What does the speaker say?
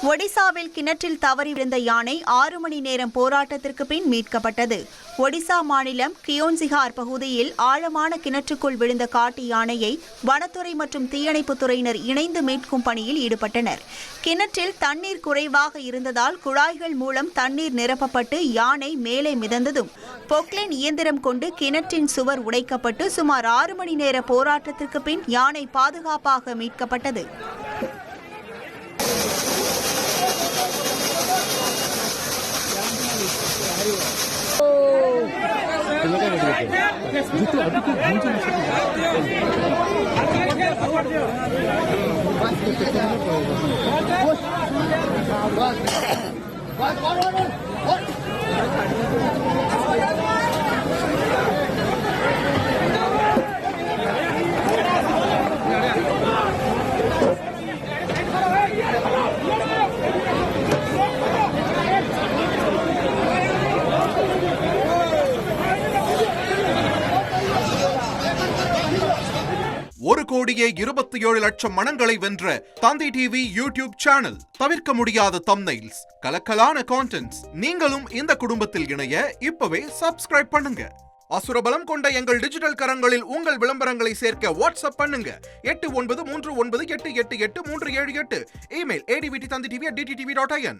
ஒடிசாவில் கிணற்றில் தவறி விழுந்த யானை 6 மணி நேரம் போராட்டத்திற்கு பின் மீட்கப்பட்டது. ஒடிசா மாநிலம் கியோன்சிஹார் பகுதியில் ஆழமான கிணற்றுக்குள் விழுந்த காட்டு யானையை வனத்துறை மற்றும் தீயணைப்புத் துறையினர் இணைந்து மீட்கும் பணியில் ஈடுபட்டனர். கிணற்றில் தண்ணீர் குறைவாக இருந்ததால் குழாய்கள் மூலம் தண்ணீர் நிரப்பப்பட்டு யானை மேலே மிதந்ததும் பொக்லைன் இயந்திரம் கொண்டு கிணற்றின் சுவர் உடைக்கப்பட்டு சுமார் 6 மணி நேர போராட்டத்திற்கு பின் யானை பாதுகாப்பாக மீட்கப்பட்டது. ஒரு கோடியே 27 லட்சம் மனங்களை வென்ற தந்தி டிவி யூடியூப் சேனல். தவிர்க்க முடியாத தம்ப்நெயில்ஸ், கலக்கலான கான்டென்ட்ஸ். நீங்களும் இந்த குடும்பத்தில் இணைய இப்பவே சப்ஸ்கிரைப் பண்ணுங்க. அசுரபலம் கொண்ட எங்கள் டிஜிட்டல் கரங்களில் உங்கள் விளம்பரங்களை சேர்க்க வாட்ஸ்அப் பண்ணுங்க. 8939888838. Email advtthanditv@dttv.in.